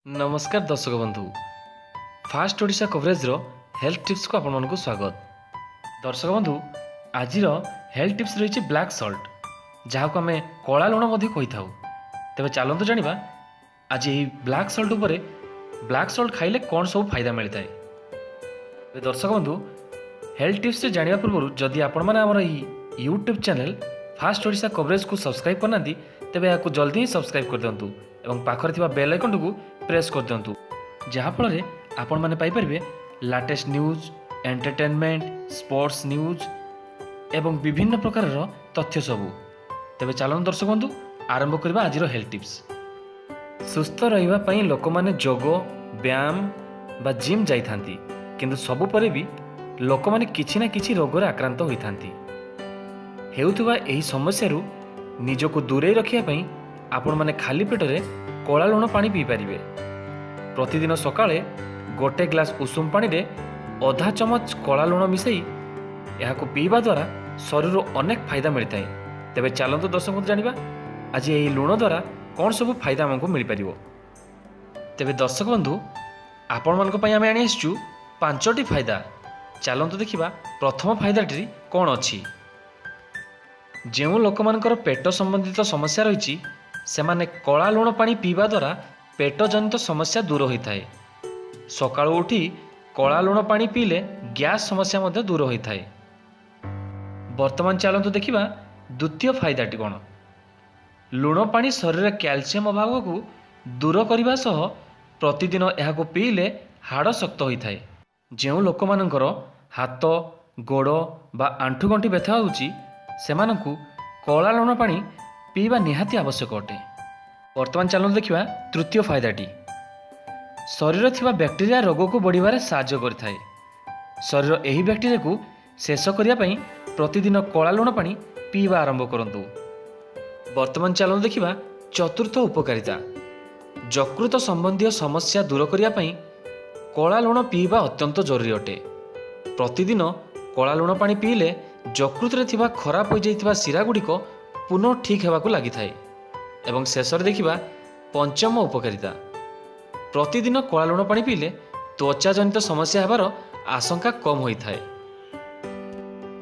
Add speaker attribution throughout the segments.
Speaker 1: नमस्कार दर्शक बंधु फास्ट ओडिशा कवरेज रो हेल्थ टिप्स को आपण को स्वागत। दर्शक बंधु आज हेल्थ टिप्स रही ब्लैक सॉल्ट जहाँ को आम कला लुण कही था। तेज चलतु जाना आज यही ब्लैक सॉल्ट उपरे ब्लैक सॉल्ट खाइले कौन सब फायदा मिलता है। दर्शक बंधु हेल्थ टिप्स से जाना पूर्व जदि आपण मैंने आम YouTube channel fast Odisha coverage को सब्सक्राइब करना तेज या जल्दी ही सब्सक्राइब कर दिंतु और पाखरे बेल आइकन को प्रेस कर दिंतु जहाँफल आपण मैंने Piper latest news entertainment sports news एवं विभिन्न प्रकार तथ्य सबू। तेज चलो दर्शक बंधु आरंभ करबा आज हेल्थ टिप्स। सुस्थ रहिबा लोक मैंने जोग व्यायाम बा जिम जाइथांती किंतु सबु परे भी लोक मैंने किछि ना किछि रोग आक्रांत होइथांती। हेउथुबा एही समस्या निजको दूरे रखिया आपण मैंने खाली पेटरे कला लुण पानी पी पारिबे। प्रतिदिन सकाळे गोटे ग्लास उषुम पानी रे आधा चमच कला लुण मिसई एहाको पीवा द्वारा शरीर अनेक फायदा मिलता है। तेबे चलंतु दर्शक जानिबा आज एही लुण द्वारा कौन सब फायदा हमको मिल पारिबो। तेबे दर्शक बंधु आपण मानक पई आमे आनी आछू 5टी फायदा। चलंतु देखिबा प्रथम फायदाटी कौन अछि। जेउ लोक मानकर पेट संबंधित समस्या रही सेमाने कला लुण पानी पीवा द्वारा पेट जनित समस्या दूर होता है। सकाळु उठी कला लुण पानी पीले गैस समस्या मध्य दूर होता है। वर्तमान चलतु देखिबा द्वितीय फायदाटी कौन। लुण पानी शरीर कैल्शियम अभाव को दूर करने सह प्रतिदिन यहाको पीले हाड़ शक्त होता है। जो लोक मानकर हाथ गोड़ बा आंठुगंठी व्यथा होउची सेमानंकु कला लुण पानी पीवा निहाती आवश्यक अटे। वर्तमान चलो देखिबा तृतीय फायदाटी। शरीर थिबा बैक्टेरिया रोग को बढ़िबारे साहाय्य करथाय। शरीर एही बैक्टेरिया को शेष करिया पई प्रतिदिन कला लुण पानी पीवा आरंभ करंतु। वर्तमान चलो देखिबा चतुर्थ उपकारिता। यकृत संबंधी समस्या दूर करिया पई कला लुण पीवा अत्यंत जरूरी अटे। प्रतिदिन कला लुण पानी पीले यकृत रे थिबा खराब हो जाइथिबा शिरा गुड़िक पुनः ठीक हेबाकु लागि थाए। एवं शेष देखिबा पंचम उपकारिता। प्रतिदिन कला लुण पानी पीले त्वचा जनित समस्या हेबार आशंका कम होई थाए।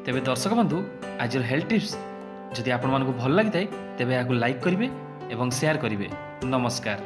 Speaker 1: तेबे दर्शक बंधु आज हेल्थ टिप्स जदि आपण मानकु भल लागि थाए तेबे याकु लाइक करिवे एवं शेयर करिवे। नमस्कार।